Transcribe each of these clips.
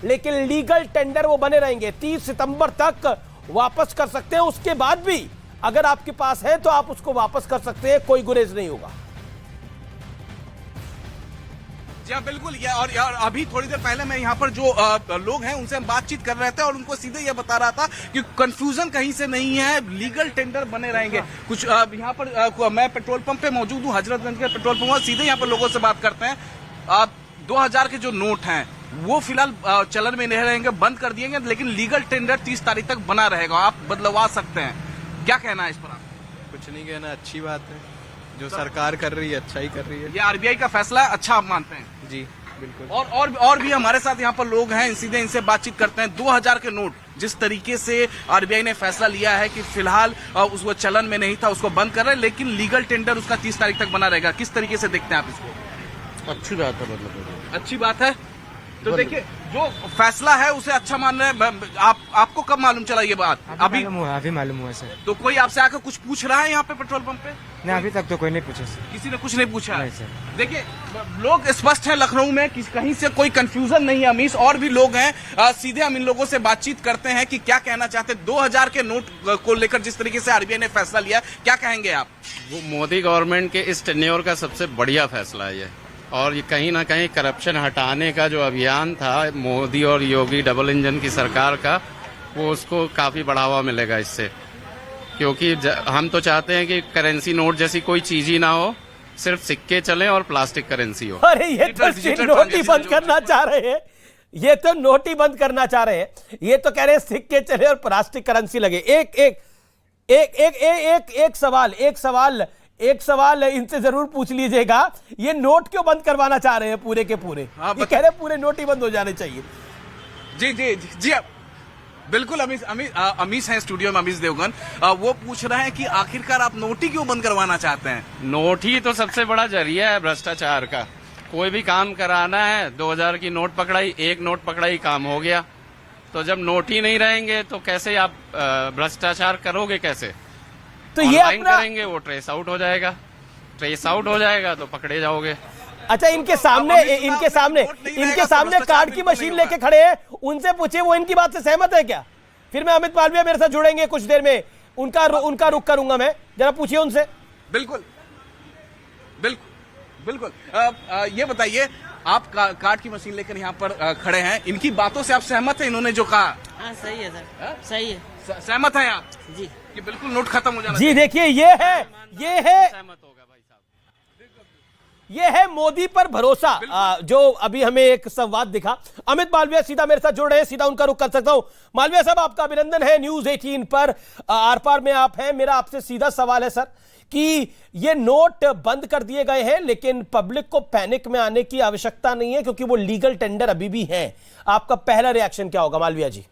लेकिन legal tender वो बने रहेंगे। 30 सितंबर तक वापस कर सकते हैं, उसके बाद भी अगर आपके पास है तो आप उसको वापस कर सकते हैं, कोई गुरेज नहीं होगा। जी हाँ, बिल्कुल। ये और अभी थोड़ी देर पहले मैं यहाँ पर जो लोग हैं उनसे हम बातचीत कर रहे थे और उनको सीधे ये बता रहा था कि कंफ्यूजन कहीं से नहीं है, लीगल टेंडर बने रहेंगे। कुछ यहाँ पर मैं पेट्रोल पंप पे मौजूद हूँ, हजरतगंज के पेट्रोल पंप, सीधे यहाँ पर लोगों से बात करते हैं। 2000 के जो नोट हैं वो फिलहाल चलन में नहीं रहेंगे, बंद कर दिएंगे, लेकिन लीगल टेंडर 30 तारीख तक बना रहेगा, आप बदलवा सकते हैं। क्या कहना है इस पर? आप कुछ नहीं कहना, अच्छी बात है जो सरकार कर रही है, अच्छा ही कर रही है। ये आरबीआई का फैसला है, अच्छा आप मानते हैं? जी बिल्कुल। और भी हमारे साथ यहाँ पर लोग हैं, सीधे इनसे बातचीत करते हैं। 2000 के नोट जिस तरीके से आरबीआई ने फैसला लिया है कि फिलहाल उसको चलन में नहीं था, उसको बंद कर रहे हैं, लेकिन लीगल टेंडर उसका 30 तारीख तक बना रहेगा, किस तरीके से देखते हैं आप इसको? अच्छी बात है, मतलब अच्छी बात है। तो देखिए, जो फैसला है उसे अच्छा मान रहे हैं। आपको कब मालूम चला ये बात? अभी मालूम हुआ सर। तो कोई आपसे आकर कुछ पूछ रहा है यहाँ पे पेट्रोल पंप पे? नहीं, अभी तक तो कोई नहीं पूछा सर। किसी ने कुछ नहीं पूछा? नहीं सर। देखिए, लोग स्पष्ट हैं लखनऊ में, कहीं से कोई कंफ्यूजन नहीं है। अमीश और भी लोग हैं, सीधे हम इन लोगों से बातचीत करते हैं कि क्या कहना चाहते हैं। 2000 के नोट को लेकर जिस तरीके से आरबीआई ने फैसला लिया, क्या कहेंगे आप? वो मोदी गवर्नमेंट के इस टेन्योर का सबसे बढ़िया फैसला है ये, और ये कहीं ना कहीं करप्शन हटाने का जो अभियान था मोदी और योगी डबल इंजन की सरकार का, वो उसको काफी बढ़ावा मिलेगा इससे, क्योंकि हम तो चाहते हैं कि करेंसी नोट जैसी कोई चीज ही ना हो, सिर्फ सिक्के चलें और प्लास्टिक करेंसी हो। अरे ये तो नोट ही बंद करना चाह रहे हैं, ये तो नोट ही बंद करना चाह रहे हैं। ये तो कह रहे हैं सिक्के चले और प्लास्टिक करेंसी लगे। एक सवाल इनसे जरूर पूछ लीजिएगा, ये नोट क्यों बंद करवाना चाह रहे हैं पूरे के पूरे? ये कह रहे हैं पूरे नोट ही बंद हो जाने चाहिए। जी जी जी, जी बिल्कुल। अमीश हैं स्टूडियो में, अमीश देवगन। वो पूछ रहे हैं कि आखिरकार आप नोट ही क्यों बंद करवाना चाहते हैं? नोट ही तो सबसे बड़ा जरिया है भ्रष्टाचार का। कोई भी काम कराना है, 2000 की नोट पकड़ाई, एक नोट पकड़ाई, काम हो गया। तो जब नोट ही नहीं रहेंगे तो कैसे आप भ्रष्टाचार करोगे? कैसे तो ये अपना करेंगे? वो ट्रेस आउट हो जाएगा, ट्रेस आउट हो जाएगा तो पकड़े जाओगे। अच्छा, इनके सामने कार्ड की मशीन लेके खड़े हैं, उनसे पूछिए वो इनकी बात से सहमत है क्या? फिर मैं अमित मालवीय मेरे साथ जुड़ेंगे कुछ देर में, उनका रुख करूंगा मैं, जरा पूछिए उनसे। बिल्कुल बिल्कुल बिल्कुल। ये बताइए, आप कार्ड की मशीन लेकर यहाँ पर खड़े हैं, इनकी बातों से आप सहमत हैं? इन्होंने जो कहा सही है सर, सही है। सहमत हैं आप जी कि बिल्कुल नोट खत्म हो जाना जी? देखिए, ये है मोदी पर भरोसा, जो अभी हमें एक संवाद दिखा। अमित मालवीय सीधा मेरे साथ जुड़ रहे हैं, सीधा उनका रुख कर सकता हूं। मालवीय साहब, आपका अभिनंदन है, न्यूज 18 पर आर पार में आप हैं। मेरा आपसे सीधा सवाल है सर कि ये नोट बंद कर दिए गए हैं, लेकिन पब्लिक को पैनिक में आने की आवश्यकता नहीं है, क्योंकि वो लीगल टेंडर अभी भी है। आपका पहला रिएक्शन क्या होगा मालवीय जी?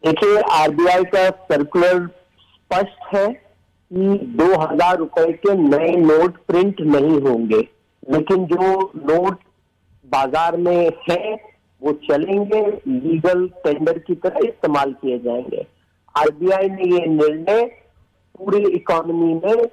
देखिए, आरबीआई का सर्कुलर स्पष्ट है कि 2000 रुपए के नए नोट प्रिंट नहीं होंगे, लेकिन जो नोट बाजार में है वो चलेंगे, लीगल टेंडर की तरह इस्तेमाल किए जाएंगे। आरबीआई ने ये निर्णय पूरी इकोनॉमी में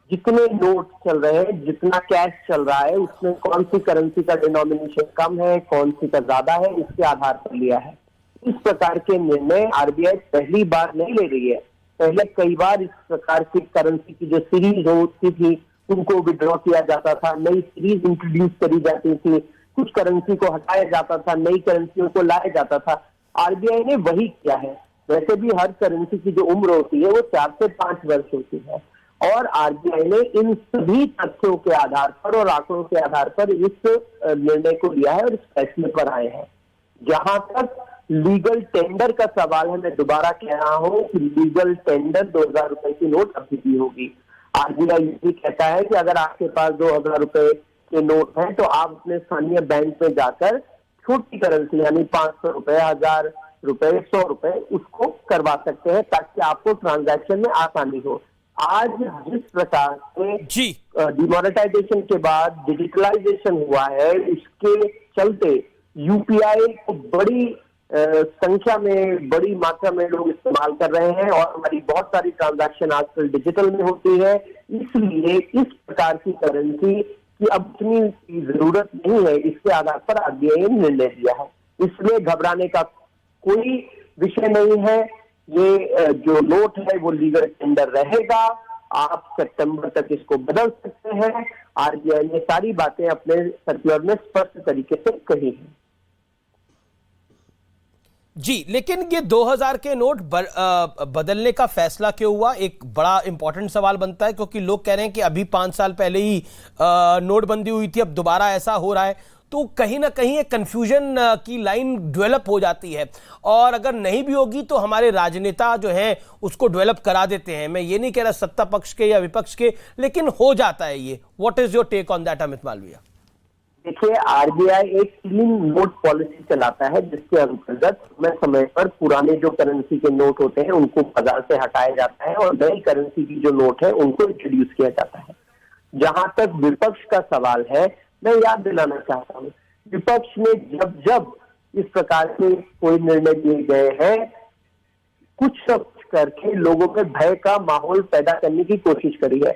जितने नोट चल रहे हैं, जितना कैश चल रहा है, उसमें कौन सी करेंसी का डिनोमिनेशन कम है, कौन सी का ज्यादा है, इसके आधार पर लिया है। इस प्रकार के निर्णय आरबीआई पहली बार नहीं ले रही है। पहले कई बार इस प्रकार की करेंसी की जो सीरीज होती थी उनको विड्रॉ किया जाता था, नई सीरीज इंट्रोड्यूस करी जाती थी, कुछ करेंसी को हटाया जाता था, नई करेंसियों को लाया जाता था। आरबीआई ने वही किया है। वैसे भी हर करेंसी की जो उम्र होती है वो 4 से 5 वर्ष होती है, और आरबीआई ने इन सभी तथ्यों के आधार पर और आंकड़ों के आधार पर इस निर्णय को लिया है और इस फैसले पर आए हैं। जहां तक लीगल टेंडर का सवाल है, मैं दोबारा कह रहा हूं कि लीगल टेंडर 2000 रुपए की नोट अभी भी होगी। आरबीआई ये कहता है कि अगर आपके पास 2000 रुपए के नोट हैं तो आप अपने स्थानीय बैंक में जाकर छोटी करेंसी यानी 500 रुपए, 1000 रुपए, 100 रुपए उसको करवा सकते हैं, ताकि आपको ट्रांजैक्शन में आसानी हो। आज जिस प्रकार से डिमोनेटाइजेशन के बाद डिजिटलाइजेशन हुआ है, इसके चलते यूपीआई को बड़ी संख्या में, बड़ी मात्रा में लोग इस्तेमाल कर रहे हैं, और हमारी बहुत सारी ट्रांजैक्शन आजकल डिजिटल में होती है। इसलिए इस प्रकार की करेंसी की अब इतनी जरूरत नहीं है। इसके आधार पर आरबीआई ने निर्णय लिया है। इसमें घबराने का कोई विषय नहीं है। ये जो नोट है वो लीगल टेंडर रहेगा। आप सितंबर तक इसको बदल सकते हैं। आरबीआई ने सारी बातें अपने सर्कुलर में स्पष्ट तरीके से कही है। जी, लेकिन ये 2000 के नोट बदलने का फैसला क्यों हुआ, एक बड़ा इंपॉर्टेंट सवाल बनता है, क्योंकि लोग कह रहे हैं कि अभी 5 साल पहले ही नोटबंदी हुई थी, अब दोबारा ऐसा हो रहा है, तो कहीं ना कहीं एक कंफ्यूजन की लाइन डेवलप हो जाती है। और अगर नहीं भी होगी तो हमारे राजनेता जो हैं उसको डेवलप करा देते हैं। मैं ये नहीं कह रहा सत्ता पक्ष के या विपक्ष के, लेकिन हो जाता है ये। What is your take on that Amit Malviya? देखिए, आरबीआई एक क्लीन नोट पॉलिसी चलाता है, जिसके अंतर्गत समय पर पुराने जो करेंसी के नोट होते हैं उनको बाजार से हटाया जाता है और नई करेंसी की जो नोट है उनको इंट्रोड्यूस किया जाता है। जहां तक विपक्ष का सवाल है, मैं याद दिलाना चाहता हूं, विपक्ष ने जब इस प्रकार के कोई निर्णय लिए गए हैं, कुछ करके लोगों में भय का माहौल पैदा करने की कोशिश करी है।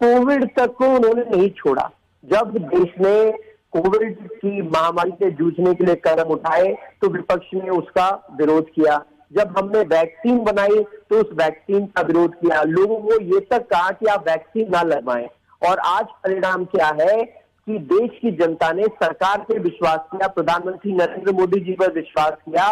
कोविड तक को उन्होंने नहीं छोड़ा। जब देश ने कोविड की महामारी से जूझने के लिए कदम उठाए तो विपक्ष ने उसका विरोध किया। जब हमने वैक्सीन बनाई तो उस वैक्सीन का विरोध किया। लोगों को ये तक कहा कि आप वैक्सीन ना लगवाएं। और आज परिणाम क्या है कि देश की जनता ने सरकार पे विश्वास किया, प्रधानमंत्री नरेंद्र मोदी जी पर विश्वास किया,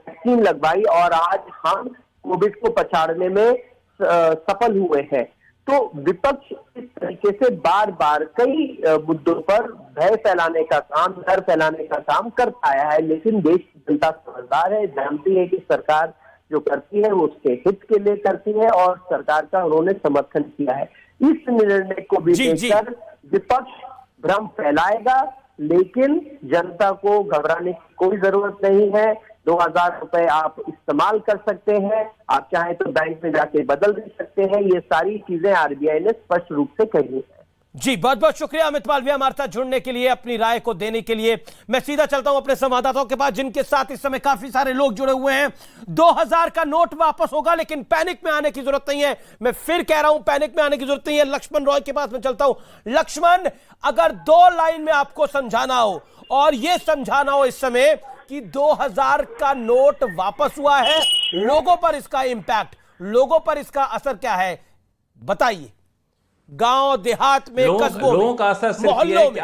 वैक्सीन लगवाई और आज हम कोविड को पछाड़ने में सफल हुए हैं। तो विपक्ष इस तरीके से बार बार कई मुद्दों पर भय फैलाने का काम, डर फैलाने का काम करता आया है, लेकिन देश की जनता समझदार है, जानती है कि सरकार जो करती है वो उसके हित के लिए करती है और सरकार का उन्होंने समर्थन किया है। इस निर्णय को भी देखकर विपक्ष भ्रम फैलाएगा, लेकिन जनता को घबराने की कोई जरूरत नहीं है। 2000 रुपए आप इस्तेमाल कर सकते हैं, आप चाहें तो बैंक में जाके बदल भी सकते हैं। ये सारी चीजें आरबीआई ने स्पष्ट रूप से कही है। जी, बहुत बहुत शुक्रिया अमित मालवीय हमारे साथ जुड़ने के लिए, अपनी राय को देने के लिए। मैं सीधा चलता हूं अपने संवाददाताओं के पास, जिनके साथ इस समय काफी सारे लोग जुड़े हुए हैं। 2000 का नोट वापस होगा, लेकिन पैनिक में आने की जरूरत नहीं है। मैं फिर कह रहा हूं, पैनिक में आने की जरूरत नहीं है। लक्ष्मण रॉय के पास मैं चलता हूं। लक्ष्मण, अगर 2 लाइन में आपको समझाना हो और यह समझाना हो इस समय कि 2000 का नोट वापस हुआ है, लोगों पर इसका इंपैक्ट, लोगों पर इसका असर क्या है, बताइए। गांव देहात में, कस्बों में, लोगों का असर सिर्फ ये है कि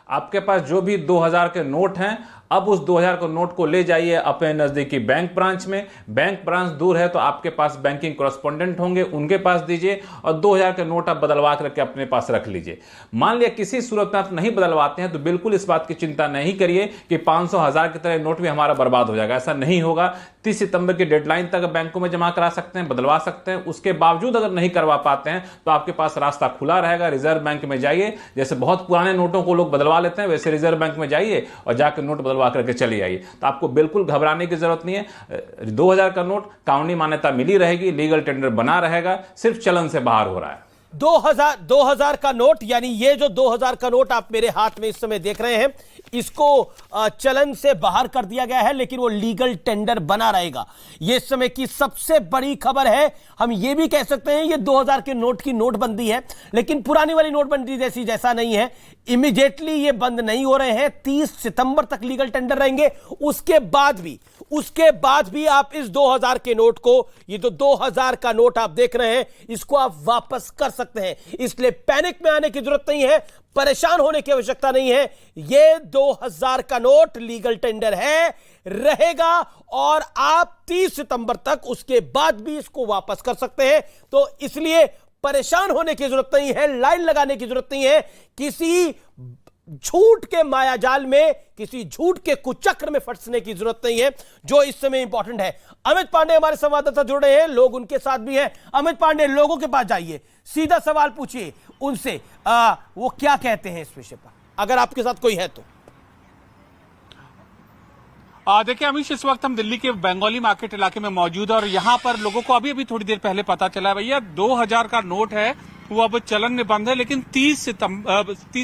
आपके पास जो भी 2000 के नोट हैं, अब उस 2000 के नोट को ले जाइए अपने नजदीकी बैंक ब्रांच में। बैंक ब्रांच दूर है तो आपके पास बैंकिंग कॉरेस्पोंडेंट होंगे, उनके पास दीजिए और 2000 के नोट आप बदलवा करके अपने पास रख लीजिए। मान लिया किसी सूरत में आप नहीं बदलवाते हैं तो बिल्कुल इस बात की चिंता नहीं करिए कि 500, 1000 की तरह नोट भी हमारा बर्बाद हो जाएगा। ऐसा नहीं होगा। 30 सितंबर की डेडलाइन तक बैंकों में जमा करा सकते हैं, बदलवा सकते हैं। उसके बावजूद अगर नहीं करवा पाते हैं तो आपके पास रास्ता खुला रहेगा। रिजर्व बैंक में जाइए, जैसे बहुत पुराने नोटों को लोग बदलवा लेते हैं वैसे रिजर्व बैंक में जाइए और जाकर नोट बदलवा करके चले आइए। तो आपको बिल्कुल घबराने की जरूरत नहीं है। 2000 का नोट कानूनी मान्यता मिली रहेगी, लीगल टेंडर बना रहेगा, सिर्फ चलन से बाहर हो रहा है। 2000 का नोट, यानी ये जो 2000 का नोट आप मेरे हाथ में इस समय देख रहे हैं, इसको चलन से बाहर कर दिया गया है, लेकिन वो लीगल टेंडर बना रहेगा। ये इस समय की सबसे बड़ी खबर है। हम ये भी कह सकते हैं ये 2000 के नोट की नोटबंदी है, लेकिन पुरानी वाली नोटबंदी जैसा नहीं है। इमीडिएटली ये बंद नहीं हो रहे हैं। 30 सितंबर तक लीगल टेंडर रहेंगे। उसके बाद भी आप इस 2000 के नोट को, ये जो 2000 का नोट आप देख रहे हैं, इसको आप वापस कर सकते हैं। इसलिए पैनिक में आने की जरूरत नहीं है, परेशान होने की आवश्यकता नहीं है। ये 2000 का नोट लीगल टेंडर है, रहेगा और आप 30 सितंबर तक उसके बाद भी इसको वापस कर सकते हैं। तो इसलिए परेशान होने की जरूरत नहीं है, लाइन लगाने की जरूरत नहीं है, किसी झूठ के मायाजाल में, किसी झूठ के कुचक्र में फंसने की जरूरत नहीं है, जो इस समय इंपॉर्टेंट है। अमित पांडे हमारे संवाददाता जुड़े हैं, लोग उनके साथ भी हैं। अमित पांडे, लोगों के पास जाइए, सीधा सवाल पूछिए उनसे, वो क्या कहते हैं इस विषय पर, अगर आपके साथ कोई है तो। देखिए अमीश, इस वक्त हम दिल्ली के बंगाली मार्केट इलाके में मौजूद है और यहाँ पर लोगों को अभी थोड़ी देर पहले पता चला है भैया 2000 का नोट है वो अब चलन में बंद है, लेकिन 30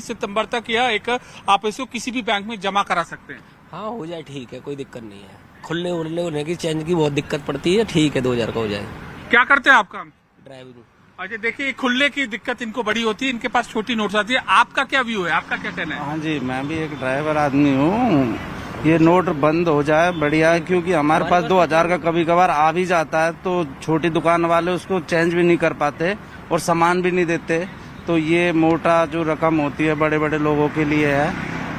सितंबर तक यह आप इसको किसी भी बैंक में जमा करा सकते हैं। हाँ, हो जाए, ठीक है, कोई दिक्कत नहीं है। खुलने उड़ने होने की चेंज की बहुत दिक्कत पड़ती है, ठीक है 2000 का हो जाए। क्या करते हैं आप काम? ड्राइविंग। अच्छा देखिए, खुलने की दिक्कत इनको बड़ी होती है, इनके पास छोटी नोट्स आती है। आपका क्या व्यू है, आपका क्या कहना है? हाँ जी, मैं भी एक ड्राइवर आदमी हूँ। ये नोट बंद हो जाए बढ़िया है, क्योंकि हमारे पास 2000 का कभी कभार आ भी जाता है, तो छोटी दुकान वाले उसको चेंज भी नहीं कर पाते और सामान भी नहीं देते। तो ये मोटा जो रकम होती है बड़े बड़े लोगों के लिए है,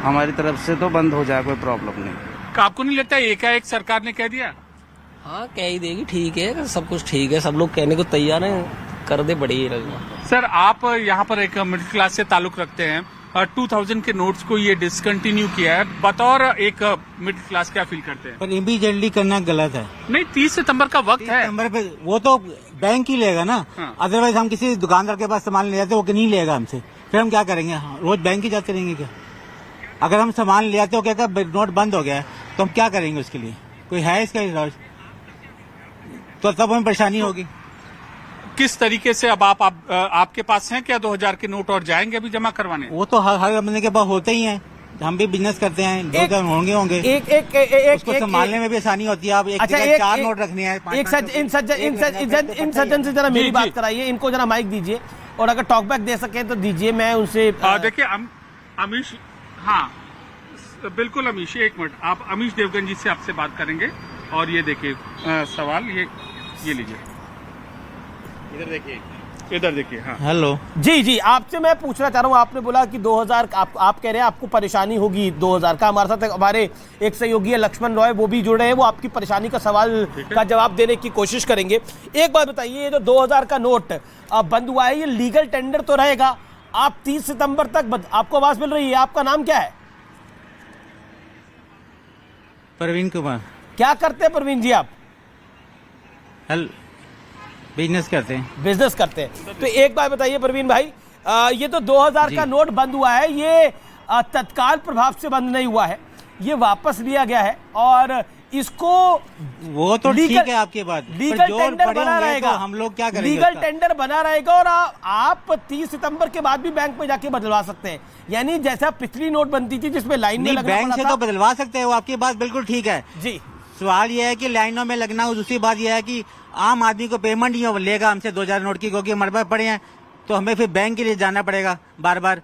हमारी तरफ से तो बंद हो जाए, कोई प्रॉब्लम नहीं। आपको नहीं लगता एकाएक सरकार ने कह दिया? हाँ कह ही देगी, ठीक है, सब कुछ ठीक है, सब लोग कहने को तैयार हैं, कर दे बढ़िया लगना। सर आप यहाँ पर एक मिडिल क्लास से ताल्लुक रखते हैं, 2000 के नोट्स को ये डिसकंटिन्यू किया है, बतौर एक मिडिल क्लास क्या फील करते हैं? पर इमीडिएटली करना गलत है। नहीं, 30 सितंबर का वक्त है। सितंबर पे वो तो बैंक ही लेगा ना, अदरवाइज हम किसी दुकानदार के पास सामान ले जाते, वो नहीं लेगा हमसे, फिर हम क्या करेंगे? रोज बैंक ही जाते रहेंगे क्या? अगर हम सामान ले जाते हो, कहता नोट बंद हो गया है, तो हम क्या करेंगे उसके लिए? कोई है इसका इलाज? तो तब हमें परेशानी होगी। किस तरीके से अब आपके पास हैं क्या 2000 के नोट और जाएंगे अभी जमा करवाने? वो तो हर बंदे के पास होते ही हैं, हम भी बिजनेस करते हैं, 2000 होंगे उसको संभालने में भी आसानी होती है। आप एक जगह 4 नोट रखनी है। इन सज्जन से जरा मेरी बात कराइए, इनको जरा माइक दीजिए, और अगर टॉकबैक दे सके तो दीजिए। मैं उनसे देखिए अमीश, हाँ बिल्कुल अमीश, एक मिनट, आप अमीश देवगन जी से आपसे बात करेंगे। और ये देखिए सवाल, ये लीजिए, इधर देखिए। हाँ हेलो जी, आपसे मैं पूछना चाह रहा हूँ, आपने बोला कि 2000 आप कह रहे हैं आपको परेशानी होगी 2000 का। हमारे साथ हमारे एक सहयोगी है लक्ष्मण रॉय, वो भी जुड़े हैं, वो आपकी परेशानी का सवाल का जवाब देने की कोशिश करेंगे। एक बात बताइए, ये जो 2000 का नोट बंद हुआ है, ये लीगल टेंडर तो रहेगा? आप 30 सितंबर तक आपको आवाज मिल रही है? आपका नाम क्या है? प्रवीण कुमार। क्या करते हैं प्रवीण जी आप? बिजनेस करते हैं। बिजनेस करते हैं। तो एक बात बताइए प्रवीण भाई, ये तो 2000 का नोट बंद हुआ है, ये तत्काल प्रभाव से बंद नहीं हुआ है, ये वापस लिया गया है, और इसको वो तो ठीक है आपकी बात, लीगल टेंडर बना रहेगा। तो हम लोग क्या करेंगे? लीगल टेंडर बना रहेगा, और आप 30 सितंबर के बाद भी बैंक में जाके बदलवा सकते हैं। यानी जैसा पिछली नोट बनती थी जिसमें लाइन में लगना बैंक से तो बदलवा सकते हैं, वो आपकी बात बिल्कुल ठीक है जी। सवाल यह है कि लाइनों में लगना, दूसरी बात यह है कि आम आदमी को पेमेंट नहीं लेगा हमसे 2000 नोट की, क्योंकि हमारे पास पड़े हैं, तो हमें फिर बैंक के लिए जाना पड़ेगा बार बार।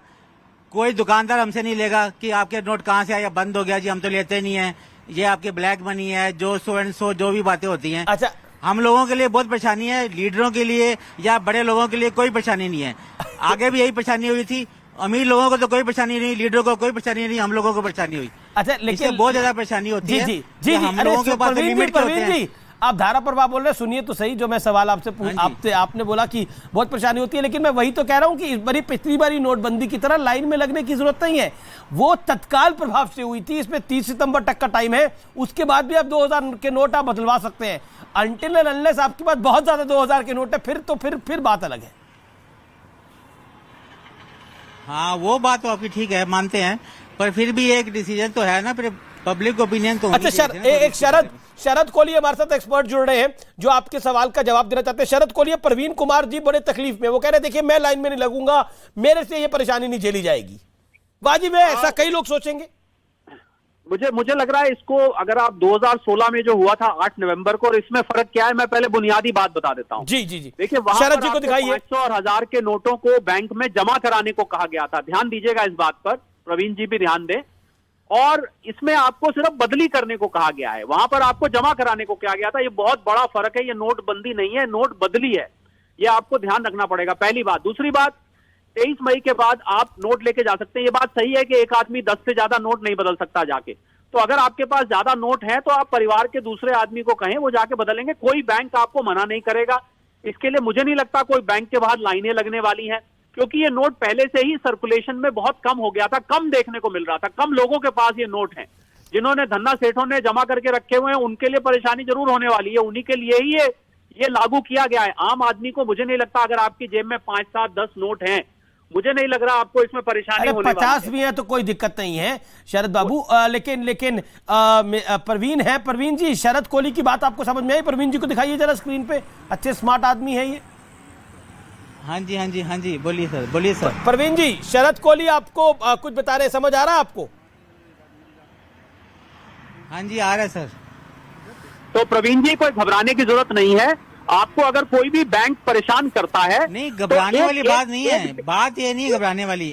कोई दुकानदार हमसे नहीं लेगा कि आपके नोट कहाँ से आया, बंद हो गया जी, हम तो लेते नहीं है, ये आपके ब्लैक मनी है, जो सो एंड सो जो भी बातें होती हैं। अच्छा, हम लोगों के लिए बहुत परेशानी है, लीडरों के लिए या बड़े लोगों के लिए कोई परेशानी नहीं है। आगे भी यही परेशानी हुई थी, अमीर लोगों को तो कोई परेशानी नहीं, लीडरों को कोई परेशानी नहीं, हम लोगों को परेशानी हुई। अच्छा, लेकिन बहुत ज्यादा परेशानी होती है। जी, हम लोगों के पास लिमिट होते हैं। आप धारा प्रवाह बोल रहे हैं, सुनिए तो सही, जो मैं सवाल आपसे आपने बोला कि बहुत परेशानी होती है, लेकिन मैं वही तो कह रहा हूं कि इस बारी पिछली बारी नोटबंदी की तरह लाइन में लगने की जरूरत नहीं है, वो तत्काल प्रभाव से हुई थी, इसमें 30 सितंबर तक का टाइम है, उसके बाद भी आप 2000 के नोट आप बदलवा सकते हैं। अनटिल एंड अनलेस आपके पास बहुत ज्यादा 2000 के नोट है, फिर बात अलग है। हाँ वो बात तो आपकी ठीक है, मानते हैं, पर फिर भी एक डिसीजन तो है ना, फिर पब्लिक ओपिनियन तो। अच्छा एक शरद कोहली हमारे साथ एक्सपर्ट जुड़ रहे हैं, जो आपके सवाल का जवाब देना चाहते हैं। शरद कोहली, प्रवीण कुमार जी बड़े तकलीफ में, वो कह रहे हैं देखिए मैं लाइन में नहीं लगूंगा, मेरे से ये परेशानी नहीं झेली जाएगी। बाजी में ऐसा कई लोग सोचेंगे। मुझे लग रहा है इसको, अगर आप 2016 में जो हुआ था 8 नवंबर को, और इसमें फर्क क्या है, मैं पहले बुनियादी बात बता देता हूँ। जी देखिए, वहां शरद जी को दिखाइए। 500 और 1000 के नोटों को बैंक में जमा कराने को कहा गया था। ध्यान दीजिएगा इस बात पर, प्रवीण जी भी ध्यान दें। और इसमें आपको सिर्फ बदली करने को कहा गया है, वहां पर आपको जमा कराने को कहा गया था। ये बहुत बड़ा फर्क है, ये नोटबंदी नहीं है, नोट बदली है, ये आपको ध्यान रखना पड़ेगा, पहली बात। दूसरी बात, 23 मई के बाद आप नोट लेके जा सकते हैं। ये बात सही है कि एक आदमी 10 से ज्यादा नोट नहीं बदल सकता जाके, तो अगर आपके पास ज्यादा नोट है तो आप परिवार के दूसरे आदमी को कहें, वो जाके बदलेंगे, कोई बैंक आपको मना नहीं करेगा। इसके लिए मुझे नहीं लगता कोई बैंक के बाहर लाइनें लगने वाली हैं, क्योंकि ये नोट पहले से ही सर्कुलेशन में बहुत कम हो गया था, कम देखने को मिल रहा था, कम लोगों के पास ये नोट हैं। जिन्होंने धन्ना सेठों ने जमा करके रखे हुए हैं, उनके लिए परेशानी जरूर होने वाली है, उन्हीं के लिए ही ये लागू किया गया है। आम आदमी को मुझे नहीं लगता, अगर आपकी जेब में 5, 7, 10 नोट हैं, मुझे नहीं लग रहा आपको इसमें परेशानी होने वाली है। 50 भी है तो कोई दिक्कत नहीं है शरद बाबू। लेकिन प्रवीण है, प्रवीण जी, शरद कोहली की बात आपको समझ में आई? प्रवीण जी को दिखाइए जरा स्क्रीन पे, अच्छे स्मार्ट आदमी है ये। हाँ जी, बोलिए सर। प्रवीण जी, शरद कोहली आपको कुछ बता रहे, समझ आ रहा है आपको? हाँ जी, आ रहा है सर। तो प्रवीण जी, कोई घबराने की जरूरत नहीं है। आपको अगर कोई भी बैंक परेशान करता है, नहीं घबराने तो वाली बात नहीं है, बात ये नहीं है घबराने वाली।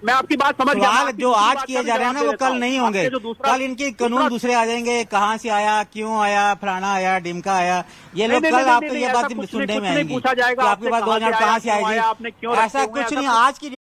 मैं आपकी बात समझ गया। सवाल जो आज किए जा रहे हैं ना वो कल नहीं होंगे, कल इनके कानून दूसरे आ जाएंगे, कहाँ से आया, क्यों आया, फलाना आया, डिमका आया, ये लोग कल आपको ये बात सुनने में आएंगी कि आपके पास 2000 कहाँ से आएगी। ऐसा कुछ नहीं, आज की